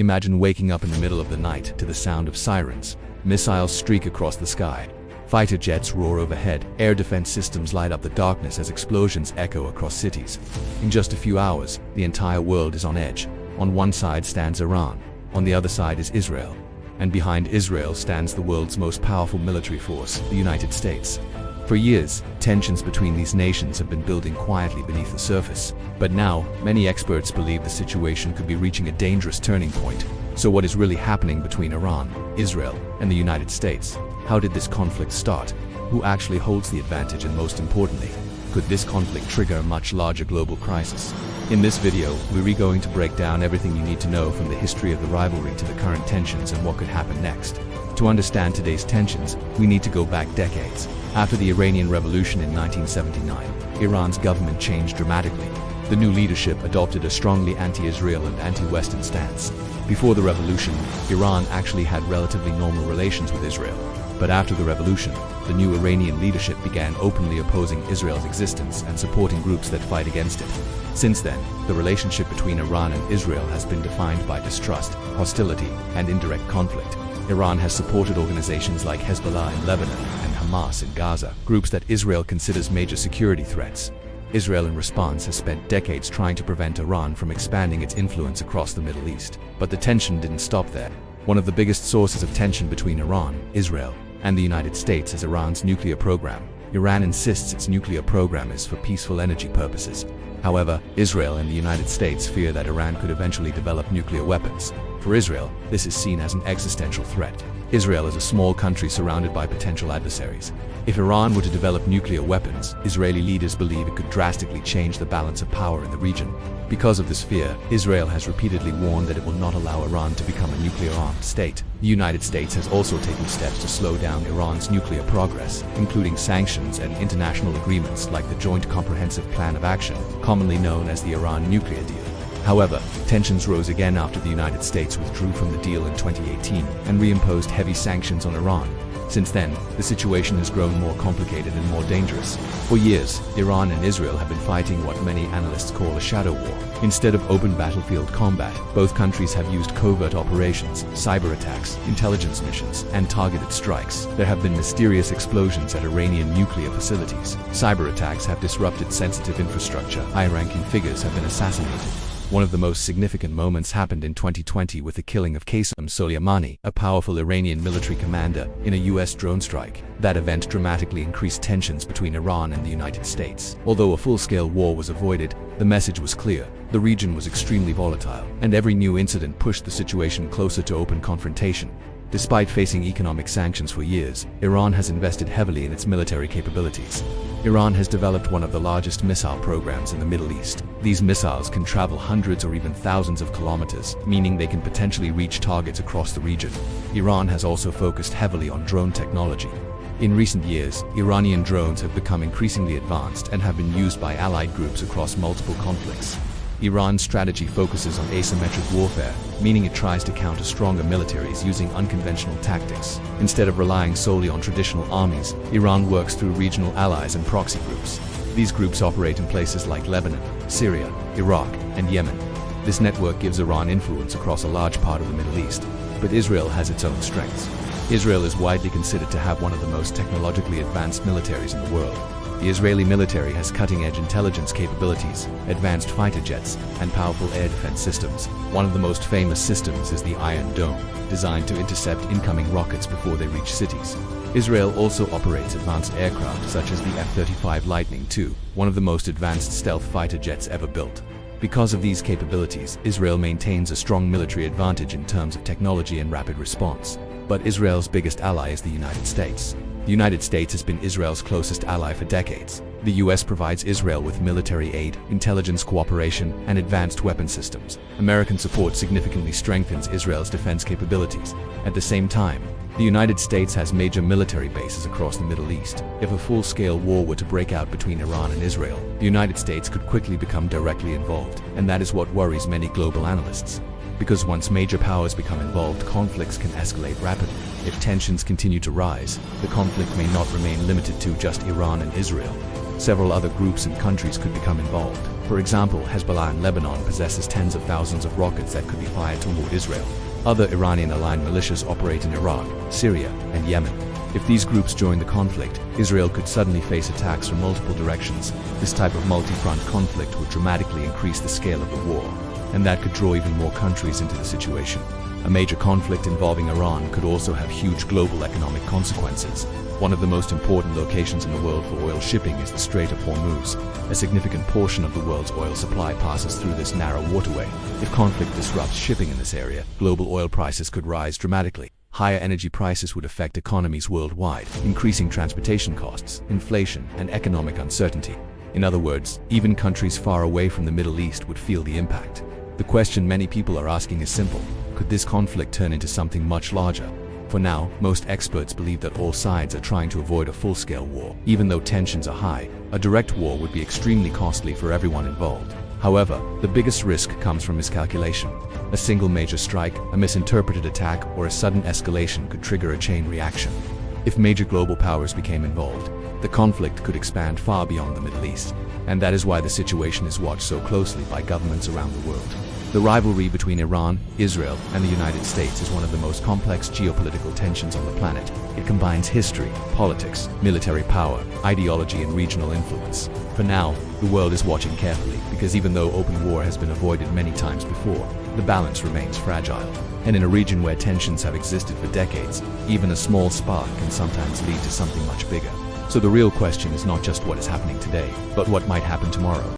Imagine waking up in the middle of the night to the sound of sirens. Missiles streak across the sky. Fighter jets roar overhead. Air defense systems light up the darkness as explosions echo across cities. In just a few hours, the entire world is on edge. On one side stands Iran. On the other side is Israel. And behind Israel stands the world's most powerful military force, the United States. For years, tensions between these nations have been building quietly beneath the surface. But now, many experts believe the situation could be reaching a dangerous turning point. So what is really happening between Iran, Israel, and the United States? How did this conflict start? Who actually holds the advantage, and most importantly, could this conflict trigger a much larger global crisis? In this video, we're going to break down everything you need to know from the history of the rivalry to the current tensions and what could happen next. To understand today's tensions, we need to go back decades. After the Iranian Revolution in 1979, Iran's government changed dramatically. The new leadership adopted a strongly anti-Israel and anti-Western stance. Before the revolution, Iran actually had relatively normal relations with Israel. But after the revolution, the new Iranian leadership began openly opposing Israel's existence and supporting groups that fight against it. Since then, the relationship between Iran and Israel has been defined by distrust, hostility, and indirect conflict. Iran has supported organizations like Hezbollah in Lebanon and Hamas in Gaza, groups that Israel considers major security threats. Israel, in response, has spent decades trying to prevent Iran from expanding its influence across the Middle East. But the tension didn't stop there. One of the biggest sources of tension between Iran, Israel, and the United States is Iran's nuclear program. Iran insists its nuclear program is for peaceful energy purposes. However, Israel and the United States fear that Iran could eventually develop nuclear weapons. For Israel, this is seen as an existential threat. Israel is a small country surrounded by potential adversaries. If Iran were to develop nuclear weapons, Israeli leaders believe it could drastically change the balance of power in the region. Because of this fear, Israel has repeatedly warned that it will not allow Iran to become a nuclear-armed state. The United States has also taken steps to slow down Iran's nuclear progress, including sanctions and international agreements like the Joint Comprehensive Plan of Action, commonly known as the Iran nuclear deal. However, tensions rose again after the United States withdrew from the deal in 2018 and reimposed heavy sanctions on Iran. Since then, the situation has grown more complicated and more dangerous. For years, Iran and Israel have been fighting what many analysts call a shadow war. Instead of open battlefield combat, both countries have used covert operations, cyber attacks, intelligence missions, and targeted strikes. There have been mysterious explosions at Iranian nuclear facilities. Cyber attacks have disrupted sensitive infrastructure. High-ranking figures have been assassinated. One of the most significant moments happened in 2020 with the killing of Qasem Soleimani, a powerful Iranian military commander, in a US drone strike. That event dramatically increased tensions between Iran and the United States. Although a full-scale war was avoided, the message was clear. The region was extremely volatile, and every new incident pushed the situation closer to open confrontation. Despite facing economic sanctions for years, Iran has invested heavily in its military capabilities. Iran has developed one of the largest missile programs in the Middle East. These missiles can travel hundreds or even thousands of kilometers, meaning they can potentially reach targets across the region. Iran has also focused heavily on drone technology. In recent years, Iranian drones have become increasingly advanced and have been used by allied groups across multiple conflicts. Iran's strategy focuses on asymmetric warfare, meaning it tries to counter stronger militaries using unconventional tactics. Instead of relying solely on traditional armies, Iran works through regional allies and proxy groups. These groups operate in places like Lebanon, Syria, Iraq, and Yemen. This network gives Iran influence across a large part of the Middle East, but Israel has its own strengths. Israel is widely considered to have one of the most technologically advanced militaries in the world. The Israeli military has cutting-edge intelligence capabilities, advanced fighter jets, and powerful air defense systems. One of the most famous systems is the Iron Dome, designed to intercept incoming rockets before they reach cities. Israel also operates advanced aircraft such as the F-35 Lightning II, one of the most advanced stealth fighter jets ever built. Because of these capabilities, Israel maintains a strong military advantage in terms of technology and rapid response. But Israel's biggest ally is the United States. The United States has been Israel's closest ally for decades. The US provides Israel with military aid, intelligence cooperation, and advanced weapon systems. American support significantly strengthens Israel's defense capabilities. At the same time, the United States has major military bases across the Middle East. If a full-scale war were to break out between Iran and Israel, the United States could quickly become directly involved, and that is what worries many global analysts. Because once major powers become involved, conflicts can escalate rapidly. If tensions continue to rise, the conflict may not remain limited to just Iran and Israel. Several other groups and countries could become involved. For example, Hezbollah in Lebanon possesses tens of thousands of rockets that could be fired toward Israel. Other Iranian-aligned militias operate in Iraq, Syria, and Yemen. If these groups join the conflict, Israel could suddenly face attacks from multiple directions. This type of multi-front conflict would dramatically increase the scale of the war, and that could draw even more countries into the situation. A major conflict involving Iran could also have huge global economic consequences. One of the most important locations in the world for oil shipping is the Strait of Hormuz. A significant portion of the world's oil supply passes through this narrow waterway. If conflict disrupts shipping in this area, global oil prices could rise dramatically. Higher energy prices would affect economies worldwide, increasing transportation costs, inflation, and economic uncertainty. In other words, even countries far away from the Middle East would feel the impact. The question many people are asking is simple: could this conflict turn into something much larger? For now, most experts believe that all sides are trying to avoid a full-scale war. Even though tensions are high, a direct war would be extremely costly for everyone involved. However, the biggest risk comes from miscalculation. A single major strike, a misinterpreted attack, or a sudden escalation could trigger a chain reaction. If major global powers became involved, the conflict could expand far beyond the Middle East. And that is why the situation is watched so closely by governments around the world. The rivalry between Iran, Israel, and the United States is one of the most complex geopolitical tensions on the planet. It combines history, politics, military power, ideology, and regional influence. For now, the world is watching carefully, because even though open war has been avoided many times before, the balance remains fragile. And in a region where tensions have existed for decades, even a small spark can sometimes lead to something much bigger. So the real question is not just what is happening today, but what might happen tomorrow.